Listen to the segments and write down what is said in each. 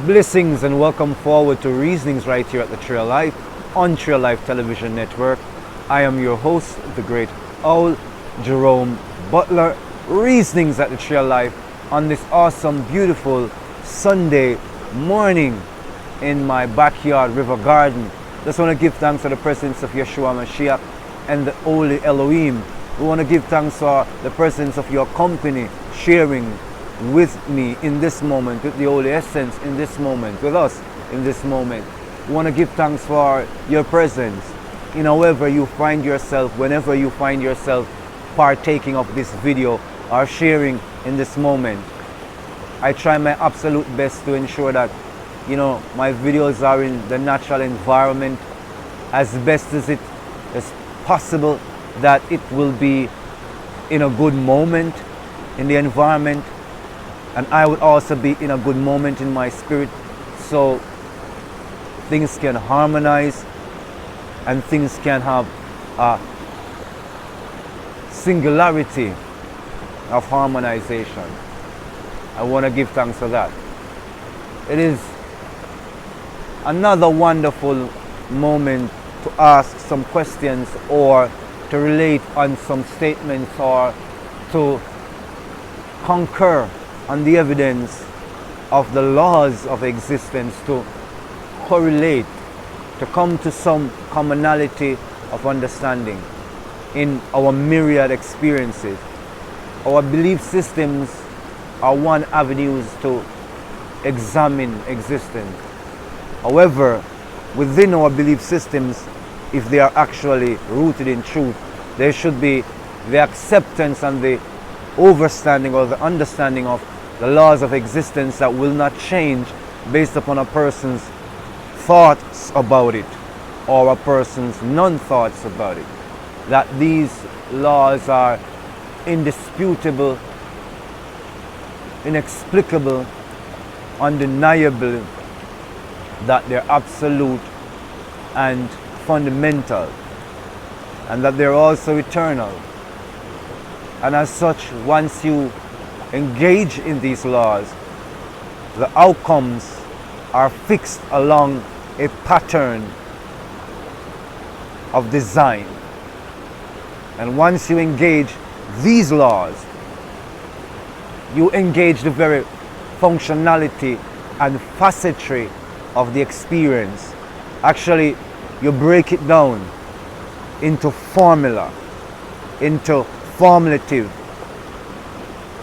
Blessings and welcome forward to Reasonings right here at the Trail Life on Trail Life Television Network. I am your host, the great Owl, Jerome Butler. Reasonings at the Trail Life on this awesome, beautiful Sunday morning in my backyard river garden. Just want to give thanks for the presence of Yeshua Mashiach and the Holy Elohim. We want to give thanks for the presence of your company sharing with me in this moment, with the Holy Essence in this moment, with us in this moment. We want to give thanks for your presence in however you find yourself, whenever you find yourself partaking of this video or sharing in this moment. I try my absolute best to ensure that my videos are in the natural environment as best as it is possible, that it will be in a good moment in the environment, and I would also be in a good moment in my spirit, so things can harmonize and things can have a singularity of harmonization. I want to give thanks for that. It is another wonderful moment to ask some questions or to relate on some statements or to concur on the evidence of the laws of existence, to correlate, to come to some commonality of understanding in our myriad experiences. Our belief systems are one avenue to examine existence. However, within our belief systems, if they are actually rooted in truth, there should be the acceptance and the overstanding or the understanding of the laws of existence that will not change based upon a person's thoughts about it or a person's non-thoughts about it. That these laws are indisputable, inexplicable, undeniable, that they're absolute and fundamental, and that they're also eternal. And as such, once you engage in these laws, the outcomes are fixed along a pattern of design. And once you engage these laws, you engage the very functionality and facetry of the experience. Actually, you break it down into formula, into formulative,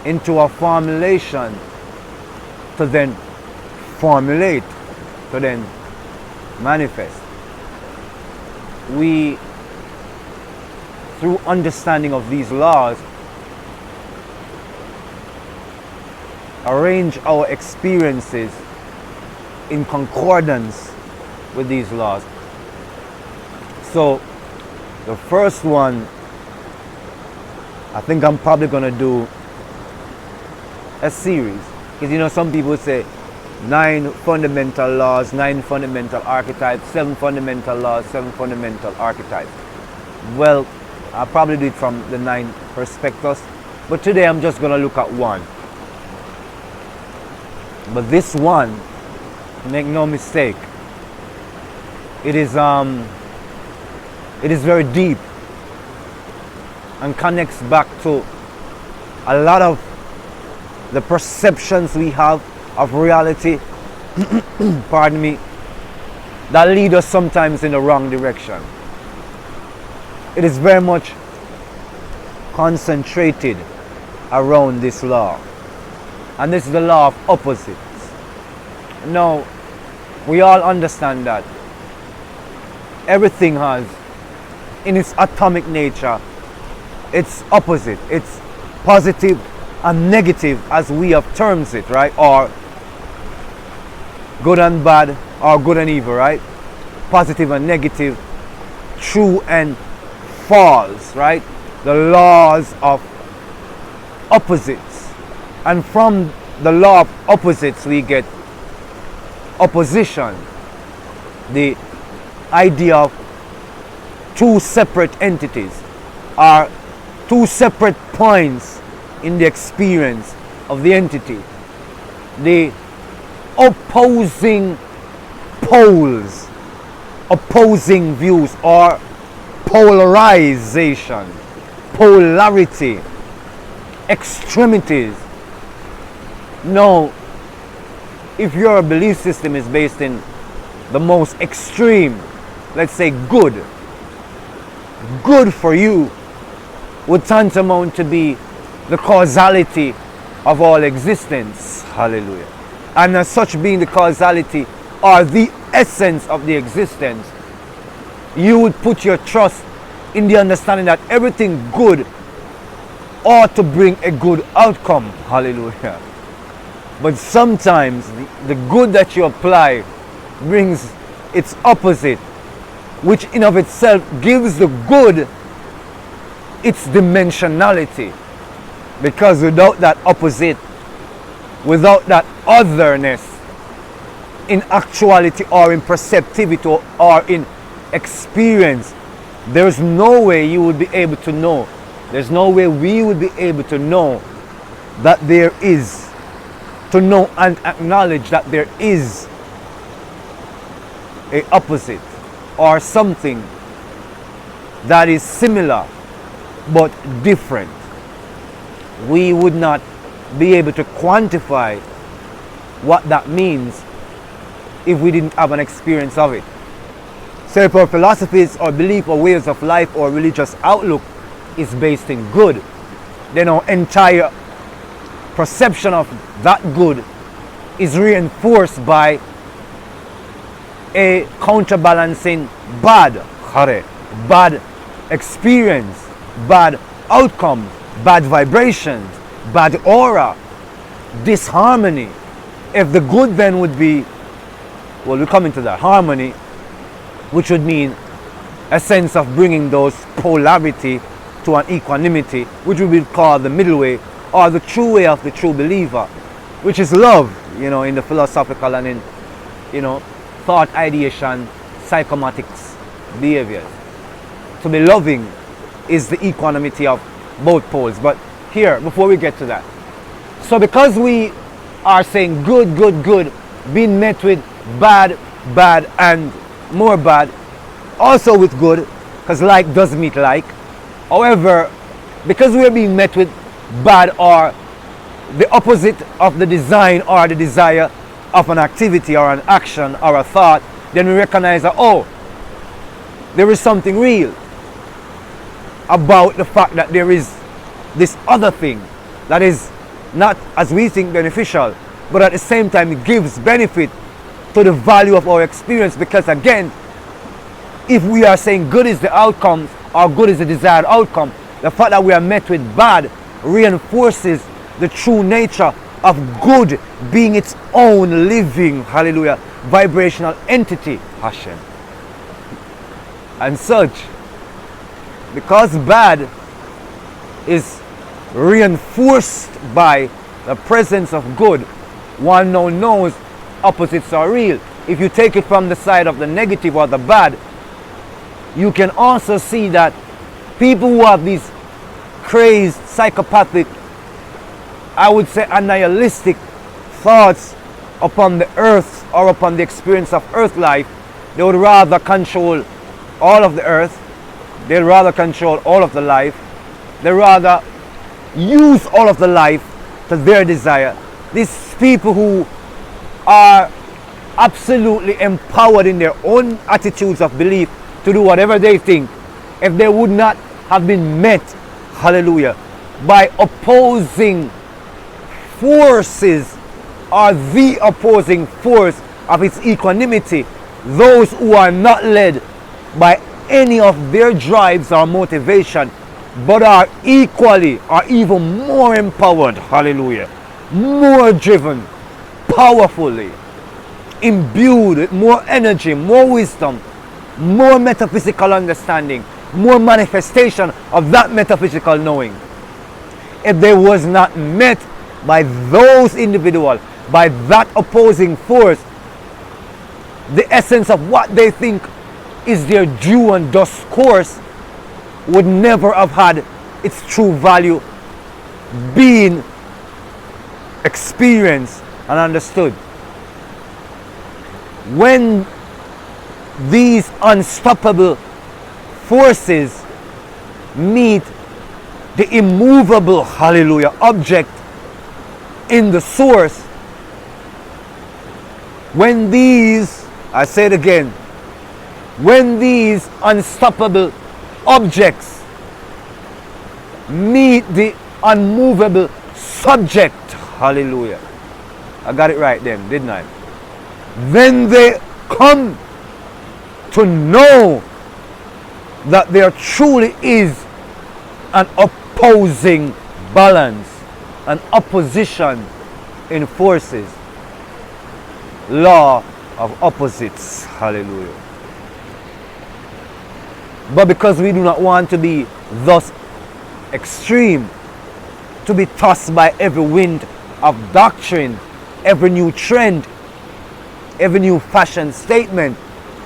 into a formulation to then formulate, to then manifest. We, through understanding of these laws, arrange our experiences in concordance with these laws. So the first one, I think I'm probably going to do a series, because some people say 9 fundamental laws, 9 fundamental archetypes, 7 fundamental laws, 7 fundamental archetypes. Well, I'll probably do it from the 9 perspectives, but today I'm just going to look at one. But this one, make no mistake, it is very deep and connects back to a lot of the perceptions we have of reality, pardon me, that lead us sometimes in the wrong direction. It is very much concentrated around this law. And this is the law of opposites. Now, we all understand that everything has, in its atomic nature, its opposite. It's positive and negative, as we have terms it, right? Or good and bad, or good and evil, right? Positive and negative, true and false, right? The laws of opposites. And from the law of opposites we get opposition, the idea of two separate entities or two separate points in the experience of the entity. The opposing poles, opposing views, or polarization, polarity, extremities. No, if your belief system is based in the most extreme, let's say good for you would tantamount to be the causality of all existence. Hallelujah. And as such, being the causality or the essence of the existence, you would put your trust in the understanding that everything good ought to bring a good outcome. Hallelujah. But sometimes the good that you apply brings its opposite, which in of itself gives the good its dimensionality. Because without that opposite, without that otherness, in actuality or in perceptivity or in experience, there's no way you would be able to know. There's no way we would be able to know that there is, to know and acknowledge that there is a opposite or something that is similar but different. We would not be able to quantify what that means if we didn't have an experience of it. So if our philosophies or belief or ways of life or religious outlook is based in good, then our entire perception of that good is reinforced by a counterbalancing bad experience, bad outcomes, bad vibrations, bad aura, disharmony. If the good then would be, well, we come into that harmony, which would mean a sense of bringing those polarity to an equanimity, which we will call the middle way, or the true way of the true believer, which is love, in the philosophical and in, thought, ideation, psychomatics, behaviors. To be loving is the equanimity of both poles. But here, before we get to that, so because we are saying good, being met with bad, and more bad, also with good, because like does meet like. However, because we are being met with bad or the opposite of the design or the desire of an activity or an action or a thought, then we recognize that, there is something real about the fact that there is this other thing that is not, as we think, beneficial, but at the same time it gives benefit to the value of our experience. Because again, if we are saying good is the outcome or good is the desired outcome, the fact that we are met with bad reinforces the true nature of good being its own living, hallelujah, vibrational entity, Hashem. And such, because bad is reinforced by the presence of good, one now knows opposites are real. If you take it from the side of the negative or the bad, you can also see that people who have these crazed, psychopathic, I would say nihilistic thoughts upon the earth or upon the experience of earth life, they would rather control all of the earth, they'd rather control all of the life, they'd rather use all of the life to their desire. These people who are absolutely empowered in their own attitudes of belief to do whatever they think, if they would not have been met, hallelujah, by opposing forces or the opposing force of its equanimity, those who are not led by any of their drives or motivation, but are equally or even more empowered, hallelujah, more driven, powerfully imbued with more energy, more wisdom, more metaphysical understanding, more manifestation of that metaphysical knowing. If they was not met by those individuals, by that opposing force, the essence of what they think is their due and just course would never have had its true value being experienced and understood. when these unstoppable forces meet the immovable, hallelujah, object in the source, when these, I say it again, when these unstoppable objects meet the unmovable subject, hallelujah, I got it right then, didn't I? Then they come to know that there truly is an opposing balance, an opposition in forces, law of opposites, hallelujah. But because we do not want to be thus extreme, to be tossed by every wind of doctrine, every new trend, every new fashion statement,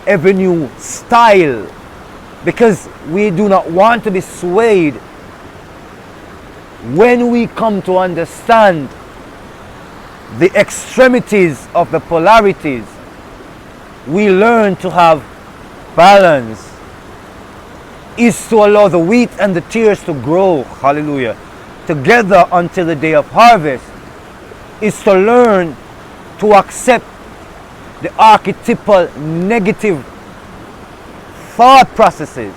every new style, because we do not want to be swayed, when we come to understand the extremities of the polarities, we learn to have balance, is to allow the wheat and the tares to grow, hallelujah, together until the day of harvest, is to learn to accept the archetypal negative thought processes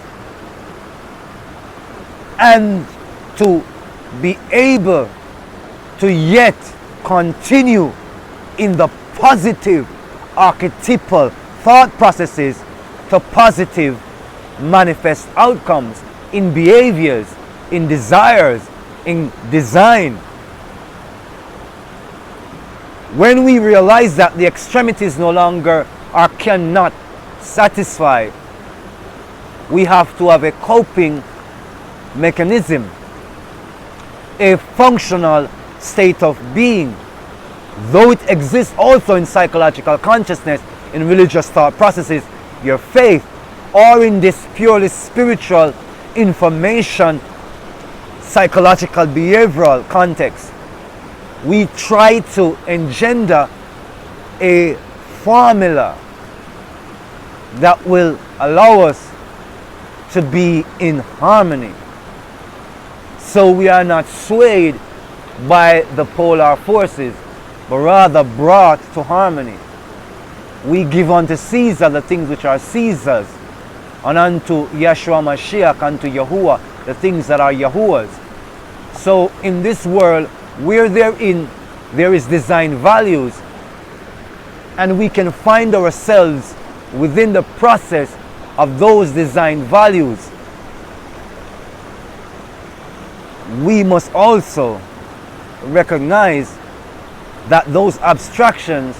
and to be able to yet continue in the positive archetypal thought processes to positive manifest outcomes in behaviors, in desires, in design. When we realize that the extremities no longer or cannot satisfy, we have to have a coping mechanism, a functional state of being, though it exists also in psychological consciousness, in religious thought processes, your faith, or in this purely spiritual information, psychological behavioral context. We try to engender a formula that will allow us to be in harmony, so we are not swayed by the polar forces, but rather brought to harmony. We give unto Caesar the things which are Caesar's, and unto Yeshua Mashiach, unto Yahuwah, the things that are Yahuwah's. So in this world, where there is design values, and we can find ourselves within the process of those design values, we must also recognize that those abstractions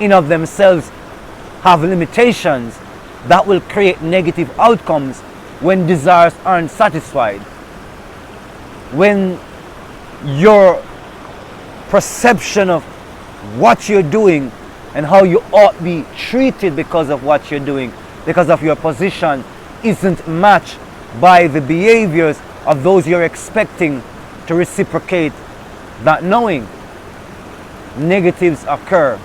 in of themselves have limitations that will create negative outcomes when desires aren't satisfied. When your perception of what you're doing and how you ought to be treated because of what you're doing, because of your position, isn't matched by the behaviors of those you're expecting to reciprocate that knowing, negatives occur.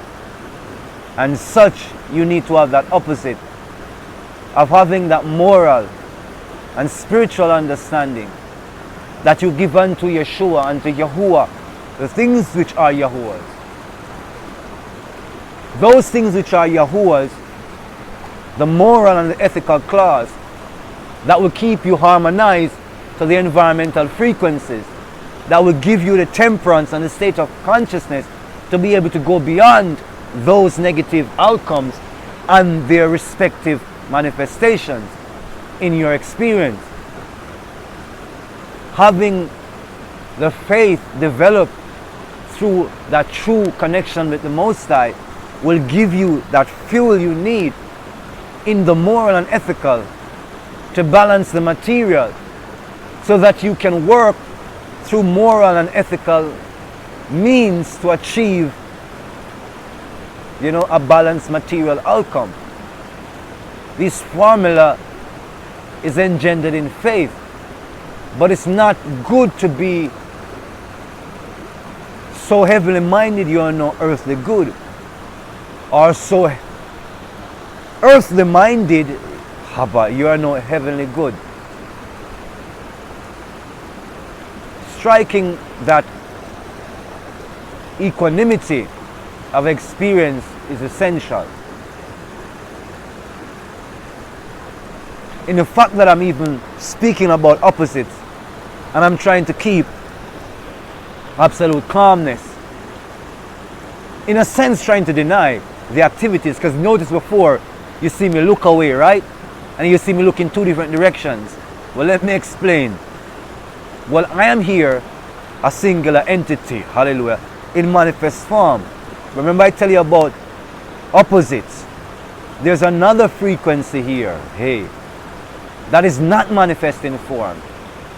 And such, you need to have that opposite of having that moral and spiritual understanding that you give unto Yeshua and to Yahuwah, the things which are Yahuwah's. Those things which are Yahuwah's, the moral and the ethical clause that will keep you harmonized to the environmental frequencies, that will give you the temperance and the state of consciousness to be able to go beyond those negative outcomes and their respective manifestations in your experience. Having the faith developed through that true connection with the Most High will give you that fuel you need in the moral and ethical to balance the material, so that you can work through moral and ethical means to achieve, a balanced material outcome. This formula is engendered in faith, but it's not good to be so heavily minded you are no earthly good, or so earthly minded, Haba, you are no heavenly good. Striking that equanimity of experience is essential. In the fact that I'm even speaking about opposites, and I'm trying to keep absolute calmness, in a sense trying to deny the activities, because notice before you see me look away, right? And you see me look in two different directions. Well, let me explain. Well, I am here, a singular entity, hallelujah, in manifest form. Remember I tell you about opposites. There's another frequency here, hey, that is not manifest in form.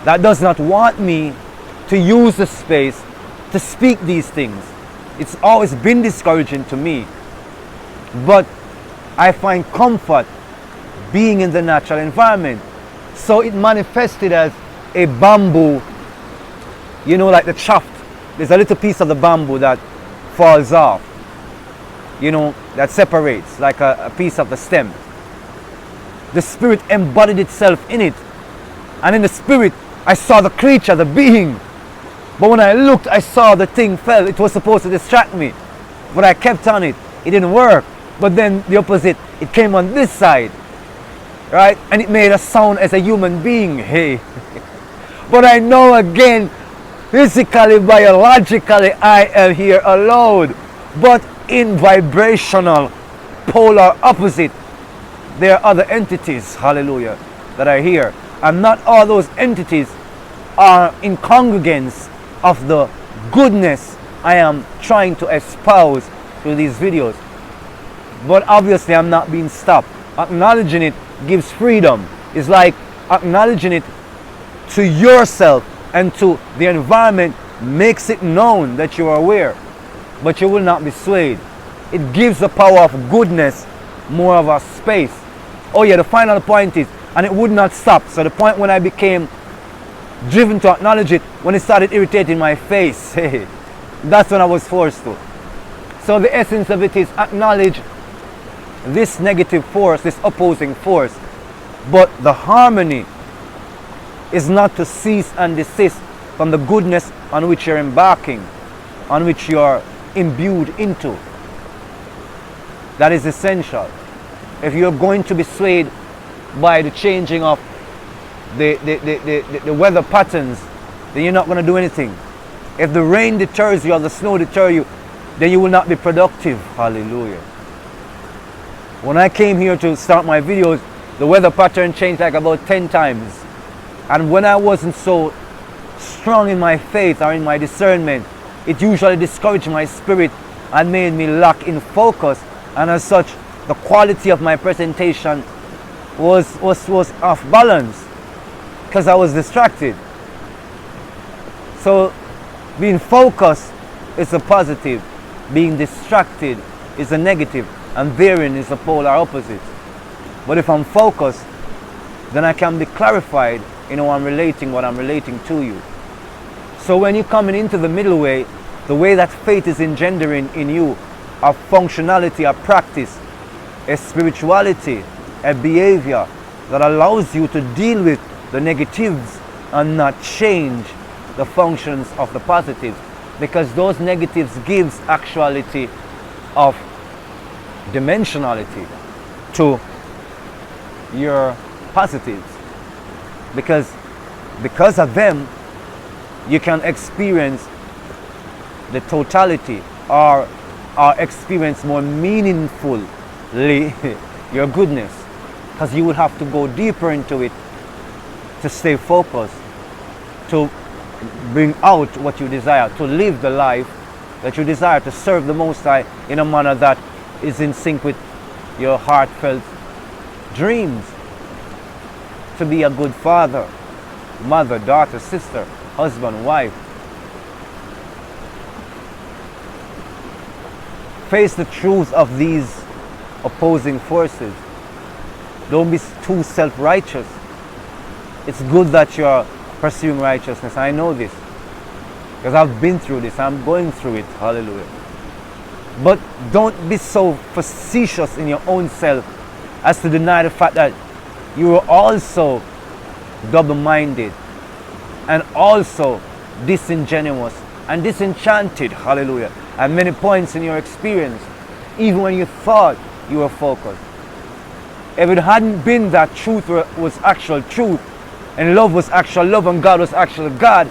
That does not want me to use the space to speak these things. It's always been discouraging to me. But I find comfort being in the natural environment. So it manifested as a bamboo, you know, like the shaft. There's a little piece of the bamboo that falls off, you know, that separates like a piece of the stem. The spirit embodied itself in it. And in the spirit, I saw the creature, the being. But when I looked, I saw the thing fell. It was supposed to distract me. But I kept on it. It didn't work. But then the opposite, it came on this side. Right? And it made a sound as a human being. Hey. But I know again, physically, biologically, I am here alone. But in vibrational, polar opposite, there are other entities, hallelujah, that are here. And not all those entities are in congregance of the goodness I am trying to espouse through these videos. But obviously I'm not being stopped. Acknowledging it gives freedom. It's like acknowledging it to yourself and to the environment makes it known that you are aware, but you will not be swayed. It gives the power of goodness more of a space. Oh yeah, the final point is, and it would not stop. So the point when I became driven to acknowledge it, when it started irritating my face, that's when I was forced to. So the essence of it is acknowledge this negative force, this opposing force. But the harmony is not to cease and desist from the goodness on which you're embarking, on which you're imbued into. That is essential. If you're going to be swayed by the changing of the weather patterns, then you're not going to do anything. If the rain deters you or the snow deters you, then you will not be productive. Hallelujah. When I came here to start my videos, the weather pattern changed like about 10 times. And when I wasn't so strong in my faith or in my discernment, it usually discouraged my spirit and made me lack in focus. And as such, the quality of my presentation was off balance because I was distracted. So being focused is a positive, being distracted is a negative, and therein is the polar opposite. But if I'm focused, then I can be clarified in how I'm relating what I'm relating to you. So when you're coming into the middle way, the way that faith is engendering in you a functionality, a practice, a spirituality, a behavior that allows you to deal with the negatives and not change the functions of the positives, because those negatives gives actuality of dimensionality to your positives, because of them you can experience the totality or experience more meaningfully your goodness, because you will have to go deeper into it to stay focused, to bring out what you desire, to live the life that you desire, to serve the Most High in a manner that is in sync with your heartfelt dreams, to be a good father, mother, daughter, sister, husband, wife. Face the truth of these opposing forces. Don't be too self-righteous. It's good that you're pursuing righteousness. I know this because I've been through this. I'm going through it. Hallelujah. But don't be so facetious in your own self as to deny the fact that you were also double-minded and also disingenuous and disenchanted, hallelujah, at many points in your experience, even when you thought you were focused. If it hadn't been that truth was actual truth, and love was actual love, and God was actual God,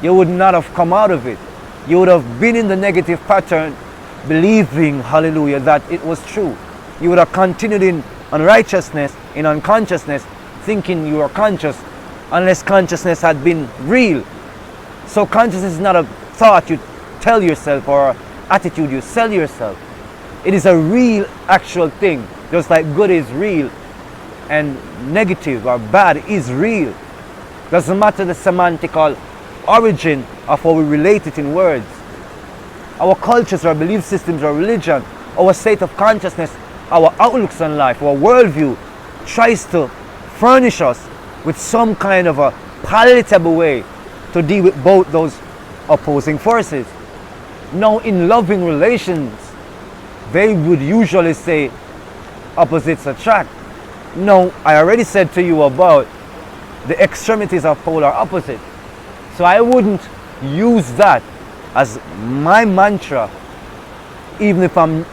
you would not have come out of it. You would have been in the negative pattern, believing, hallelujah, that it was true. You would have continued in unrighteousness, in unconsciousness, thinking you were conscious, unless consciousness had been real. So consciousness is not a thought you tell yourself or an attitude you sell yourself. It is a real, actual thing. Just like good is real and negative or bad is real. Doesn't matter the semantical origin of how we relate it in words. Our cultures, our belief systems, our religion, our state of consciousness, our outlooks on life, our worldview tries to furnish us with some kind of a palatable way to deal with both those opposing forces. Now, in loving relations, they would usually say opposites attract. No, I already said to you about the extremities of polar opposites. So I wouldn't use that as my mantra, even if I'm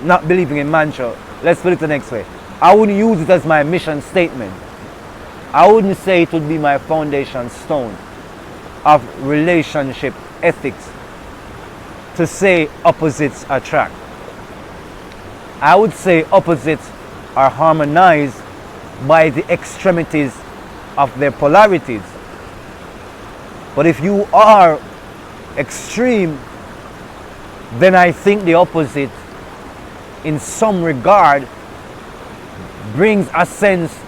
not believing in mantra. Let's put it the next way. I wouldn't use it as my mission statement. I wouldn't say it would be my foundation stone of relationship ethics to say opposites attract. I would say opposites are harmonized by the extremities of their polarities. But if you are extreme, then I think the opposite in some regard brings a sense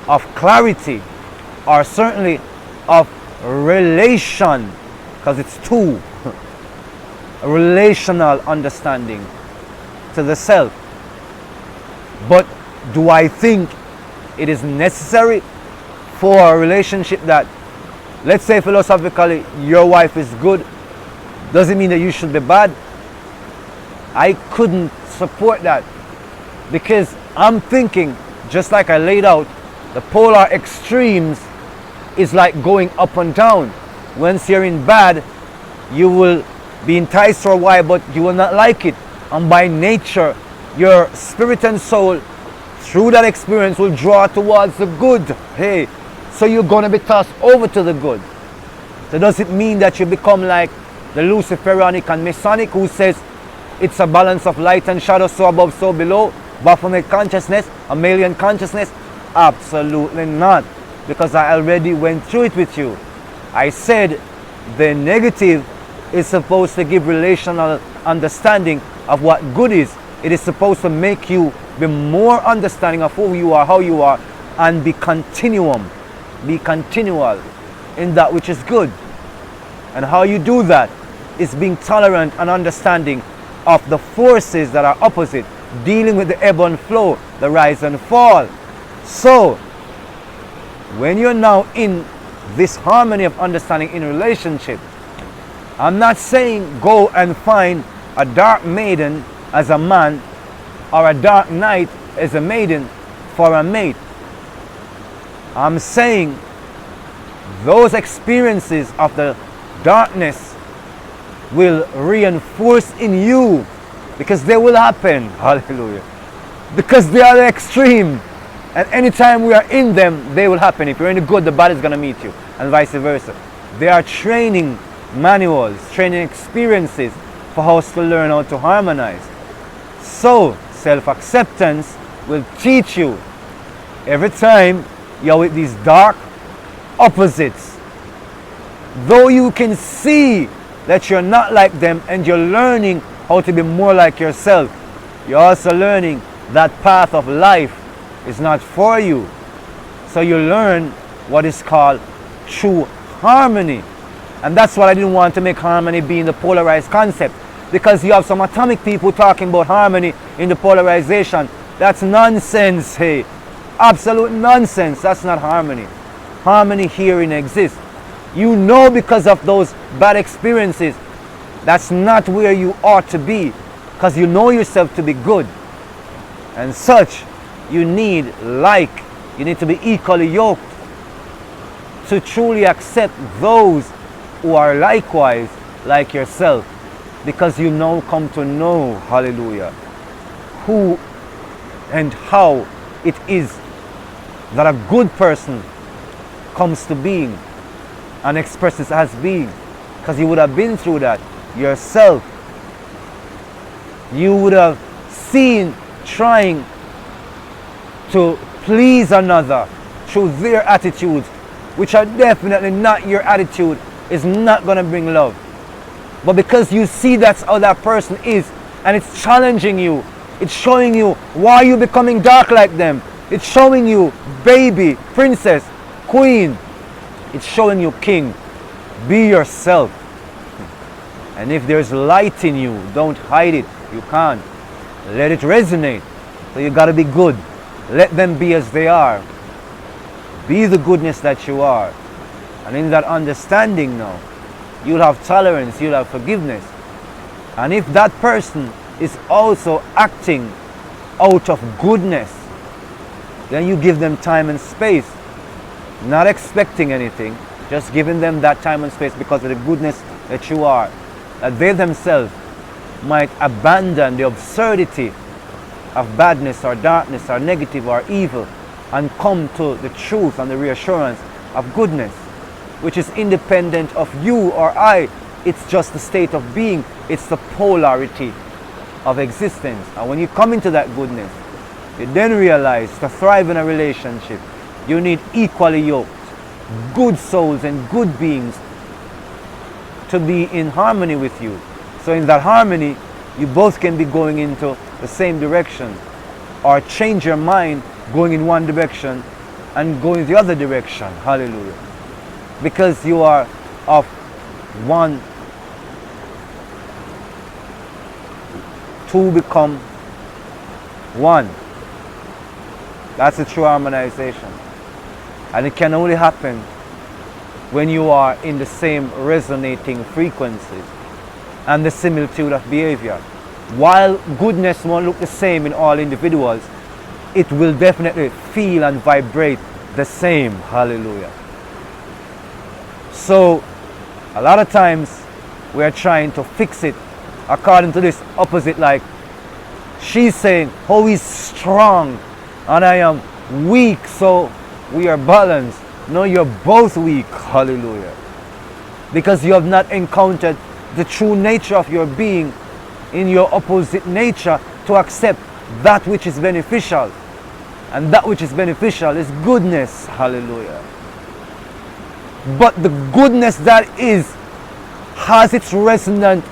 of clarity, or certainly of relation, because it's two, a relational understanding to the self. But do I think it is necessary for a relationship that, let's say philosophically, your wife is good, doesn't mean that you should be bad? I couldn't support that, because I'm thinking, just like I laid out, the polar extremes is like going up and down. Once you're in bad, you will be enticed for a while, but you will not like it. And by nature, your spirit and soul, through that experience, will draw towards the good. Hey, so you're going to be tossed over to the good. So does it mean that you become like the Luciferianic and Masonic, who says it's a balance of light and shadow, so above, so below, Baphomet consciousness, Amalian consciousness? Absolutely not, because I already went through it with you. I said the negative is supposed to give relational understanding of what good is. It is supposed to make you be more understanding of who you are, how you are, and be continual in that which is good. And how you do that is being tolerant and understanding of the forces that are opposite, dealing with the ebb and flow, the rise and fall. So, when you're now in this harmony of understanding in relationship, I'm not saying go and find a dark maiden as a man or a dark knight as a maiden for a mate. I'm saying those experiences of the darkness will reinforce in you, because they will happen, hallelujah, because they are the extreme, and anytime we are in them, they will happen. If you're in the good, the bad is going to meet you, and vice versa. They are training manuals, training experiences for us to learn how to harmonize. So self-acceptance will teach you every time you're with these dark opposites, though you can see that you're not like them and you're learning how to be more like yourself, you're also learning that path of life is not for you. So you learn what is called true harmony. And that's what I didn't want to make harmony being the polarized concept, because you have some atomic people talking about harmony in the polarization. That's nonsense, hey. Absolute nonsense. That's not harmony. Harmony herein exists. You know, because of those bad experiences, that's not where you ought to be, because you know yourself to be good. And such, you need like. You need to be equally yoked to truly accept those who are likewise like yourself, because you now come to know, hallelujah, who and how it is that a good person comes to being and expresses as being, because you would have been through that yourself. You would have seen trying to please another through their attitudes, which are definitely not your attitude, is not going to bring love. But because you see that's how that person is, and it's challenging you, it's showing you why you're becoming dark like them, it's showing you baby, princess, queen, it's showing you king. Be yourself. And if there's light in you, don't hide it. You can't. Let it resonate. So you got to be good. Let them be as they are. Be the goodness that you are. And in that understanding now, you'll have tolerance, you'll have forgiveness. And if that person is also acting out of goodness, then you give them time and space, not expecting anything, just giving them that time and space because of the goodness that you are, that they themselves might abandon the absurdity of badness or darkness or negative or evil and come to the truth and the reassurance of goodness, which is independent of you or I. It's just the state of being. It's the polarity of existence. And when you come into that goodness, you then realize to thrive in a relationship, you need equally yoked, good souls and good beings to be in harmony with you. So in that harmony, you both can be going into the same direction, or change your mind going in one direction and going the other direction. Hallelujah. Because you are of one. Two become one. That's the true harmonization. And it can only happen when you are in the same resonating frequencies and the similitude of behavior. While goodness won't look the same in all individuals, it will definitely feel and vibrate the same. Hallelujah. So a lot of times we are trying to fix it according to this opposite, like she's saying, oh, he's strong and I am weak, so we are balanced. No, you're both weak. Hallelujah. Because you have not encountered the true nature of your being in your opposite nature to accept that which is beneficial. And that which is beneficial is goodness. Hallelujah. But the goodness that is has its resonant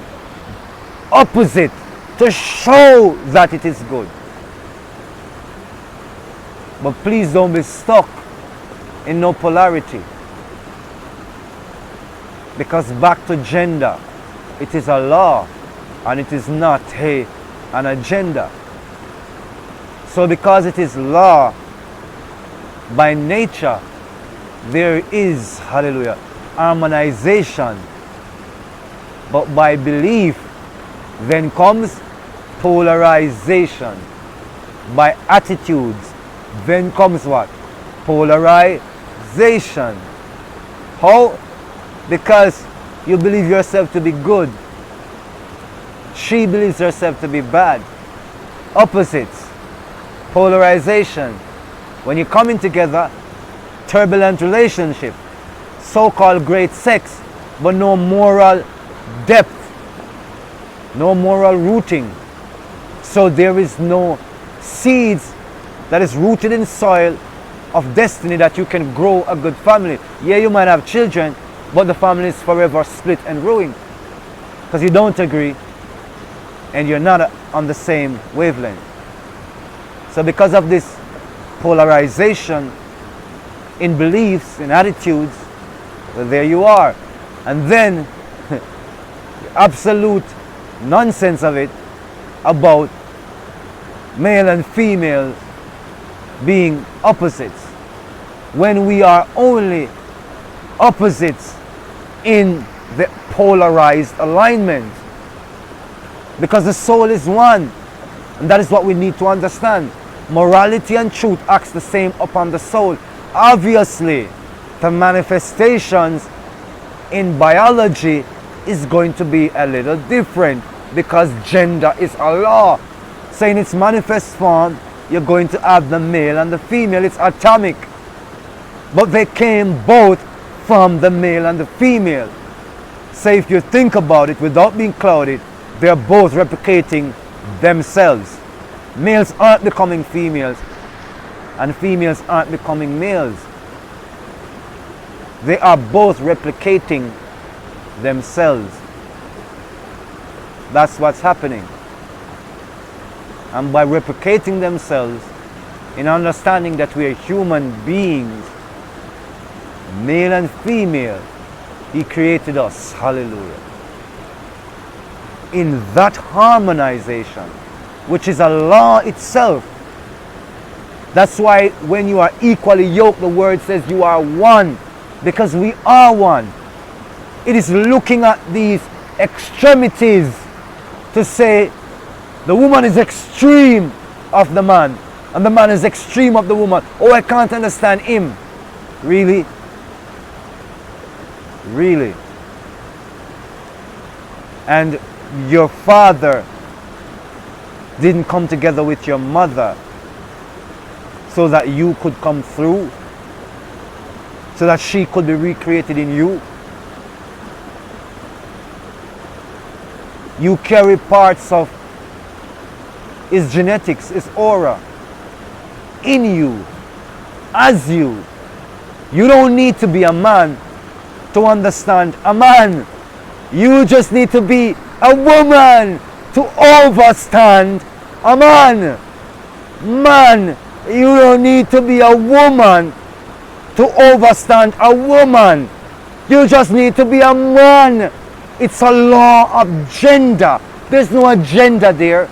opposite to show that it is good. But please don't be stuck in no polarity. Because back to gender, it is a law and it is not an agenda. So because it is law, by nature, there is, hallelujah, harmonization. But by belief, then comes polarization. By attitudes, then comes what? Polarization. How? Because you believe yourself to be good. She believes herself to be bad. Opposites. Polarization. When you're coming together, turbulent relationship. So-called great sex, but no moral depth. No moral rooting. So there is no seeds that is rooted in soil of destiny that you can grow a good family. Yeah, you might have children, but the family is forever split and ruined because you don't agree and you're not on the same wavelength. So because of this polarization in beliefs, in attitudes, well, there you are. And then the absolute nonsense of it about male and female being opposites, when we are only opposites in the polarized alignment, because the soul is one, and that is what we need to understand. Morality and truth acts the same upon the soul. Obviously, the manifestations in biology is going to be a little different because gender is a law. So in its manifest form, you're going to have the male and the female. It's atomic. But they came both from the male and the female. So if you think about it without being clouded, they're both replicating themselves. Males aren't becoming females and females aren't becoming males. They are both replicating themselves. That's what's happening. And by replicating themselves, in understanding that we are human beings, male and female, He created us. Hallelujah. In that harmonization, which is a law itself. That's why when you are equally yoked, the word says you are one, because we are one. It is looking at these extremities to say the woman is extreme of the man and the man is extreme of the woman. Oh, I can't understand him. Really? Really? And your father didn't come together with your mother so that you could come through, so that she could be recreated in you. You carry parts of his genetics, his aura in you, as you. You don't need to be a man to understand a man. You just need to be a woman to overstand a man. Man, you don't need to be a woman to overstand a woman. You just need to be a man. It's a law of gender. There's no agenda there.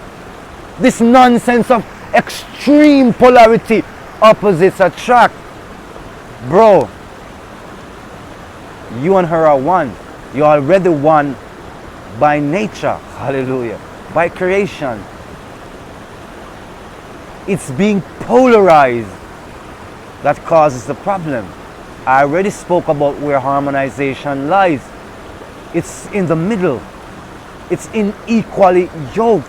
This nonsense of extreme polarity, opposites attract. Bro, you and her are one. You're already one by nature. Hallelujah. By creation. It's being polarized that causes the problem. I already spoke about where harmonization lies. It's in the middle. It's unequally yoked.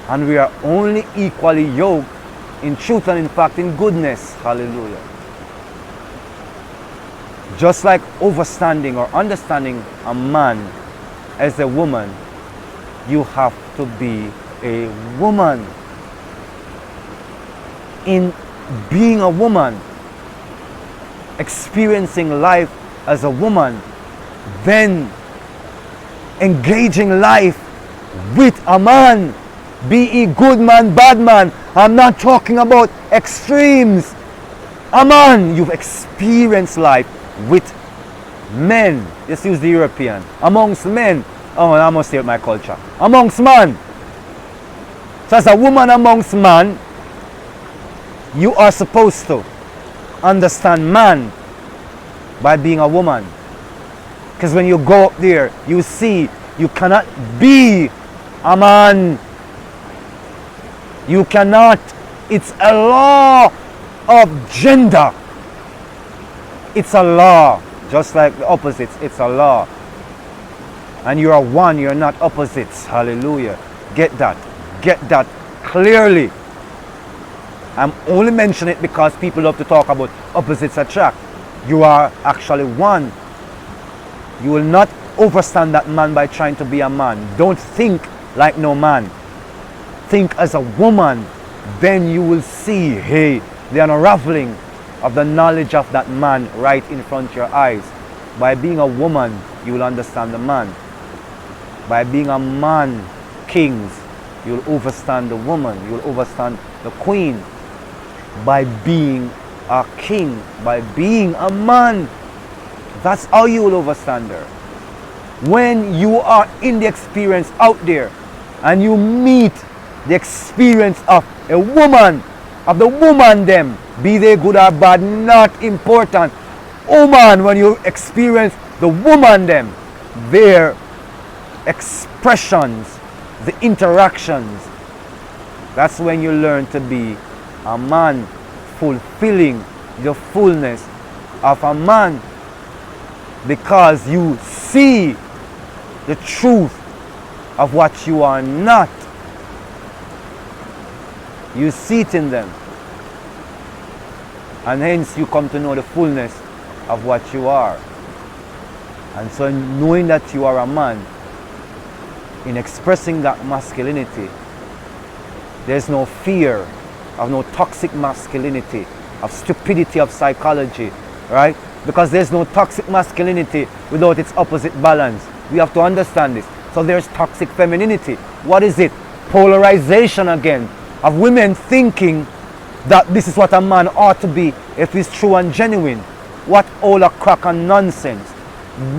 And we are only equally yoked in truth and in fact in goodness. Hallelujah. Just like overstanding or understanding a man as a woman, you have to be a woman. In being a woman, experiencing life as a woman, then engaging life with a man, be he good man, bad man. I'm not talking about extremes. A man, you've experienced life with men. Let's use the European. Amongst men. Oh, I must say my culture. Amongst man. So as a woman amongst man, you are supposed to understand man by being a woman. Because when you go up there, you see you cannot be a man. You cannot. It's a law of gender. It's a law. Just like the opposites, it's a law. And you are one, you're not opposites. Hallelujah. Get that. Get that clearly. I'm only mentioning it because people love to talk about opposites attract. You are actually one. You will not overstand that man by trying to be a man. Don't think like no man. Think as a woman. Then you will see, hey, the unraveling of the knowledge of that man right in front of your eyes. By being a woman, you will understand the man. By being a man, kings, you will overstand the woman. You will overstand the queen. By being a king, by being a man, that's how you will overstand her. When you are in the experience out there and you meet the experience of a woman, of the woman them, be they good or bad, not important. Woman, when you experience the woman them, their expressions, the interactions, that's when you learn to be a man fulfilling the fullness of a man, because you see the truth of what you are not. You see it in them, and hence you come to know the fullness of what you are. And so knowing that you are a man, in expressing that masculinity, there's no fear of no toxic masculinity, of stupidity of psychology, right? Because there's no toxic masculinity without its opposite balance. We have to understand this. So there's toxic femininity. What is it? Polarization again, of women thinking that this is what a man ought to be if he's true and genuine. What all a crack and nonsense.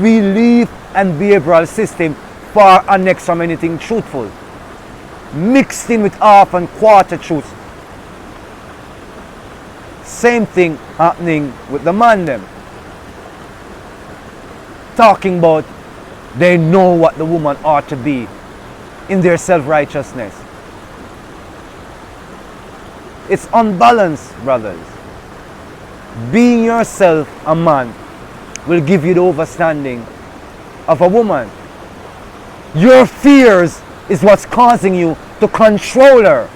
Belief and behavioral system far and next from anything truthful, mixed in with half and quarter truths. Same thing happening with the man them. Talking about they know what the woman ought to be in their self-righteousness. It's unbalanced, brothers. Being yourself a man will give you the understanding of a woman. Your fears is what's causing you to control her.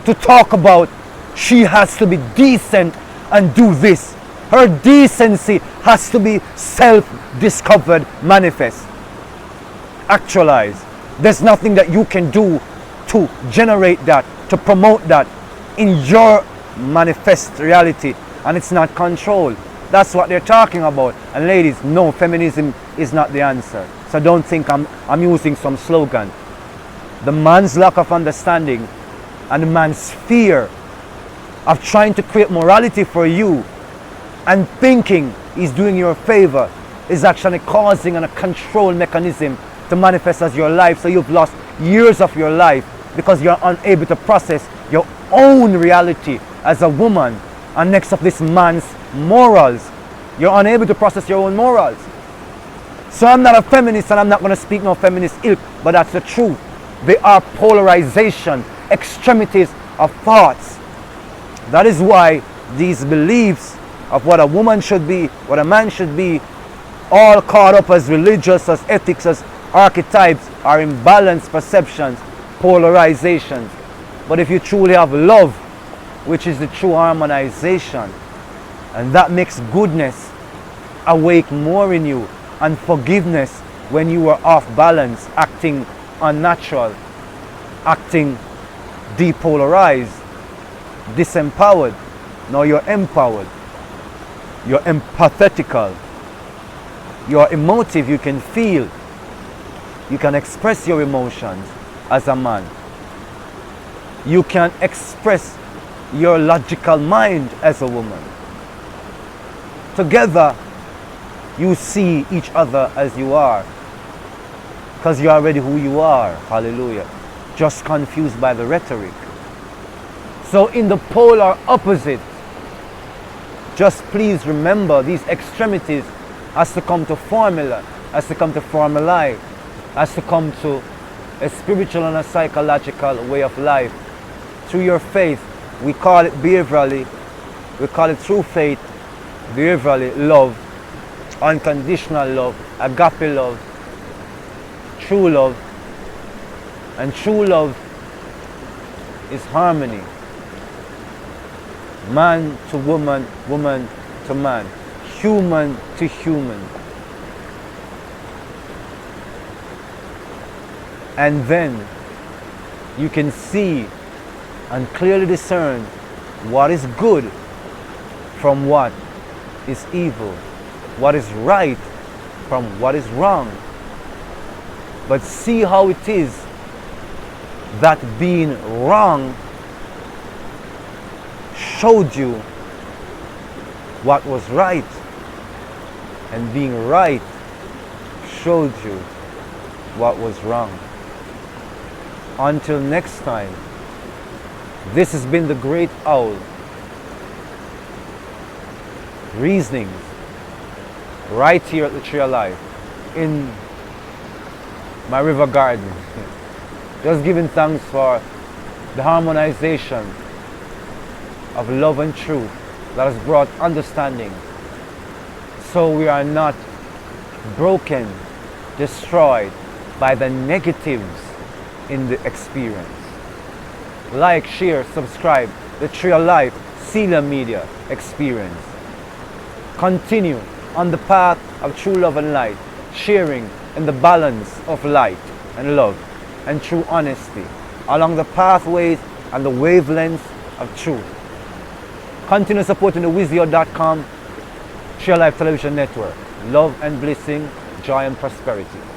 To talk about she has to be decent and do this. Her decency has to be self-discovered, manifest, actualized. There's nothing that you can do to generate that, to promote that in your manifest reality, and it's not control. That's what they're talking about. And ladies, no, feminism is not the answer. So don't think I'm using some slogan. The man's lack of understanding and the man's fear of trying to create morality for you and thinking he's doing you a favor is actually causing a control mechanism to manifest as your life. So you've lost years of your life because you're unable to process your own reality as a woman, and next of this man's morals. You're unable to process your own morals. So I'm not a feminist, and I'm not going to speak no feminist ilk, but that's the truth. They are polarization, extremities of thoughts. That is why these beliefs of what a woman should be, what a man should be, all caught up as religious, as ethics, as archetypes, are imbalanced perceptions, polarizations. But if you truly have love, which is the true harmonization, and that makes goodness awake more in you, and forgiveness when you are off balance, acting unnatural, acting depolarized, disempowered. Now you're empowered, you're empathetical, you're emotive, you can feel, you can express your emotions as a man. You can express your logical mind as a woman. Together, you see each other as you are, because you're already who you are. Hallelujah. Just confused by the rhetoric. So in the polar opposite, just please remember these extremities has to come to formula, has to come to formalize, has to come to a spiritual and a psychological way of life. Through your faith, we call it behaviorally, we call it through faith, behaviorally, love, unconditional love, agape love, true love. And true love is harmony. Man to woman, woman to man, human to human. And then you can see and clearly discern what is good from what is evil, what is right from what is wrong. But see how it is that being wrong showed you what was right, and being right showed you what was wrong. Until next time, this has been the Great Owl Reasonings, right here at the Tree of Life in my river garden. Just giving thanks for the harmonization of love and truth that has brought understanding. So we are not broken, destroyed by the negatives in the experience. Like, share, subscribe the Tree of Life Sealer Media experience. Continue on the path of true love and light, sharing in the balance of light and love and true honesty along the pathways and the wavelengths of truth. Continue supporting the Wizio.com Tree of Life Television Network. Love and blessing, joy and prosperity.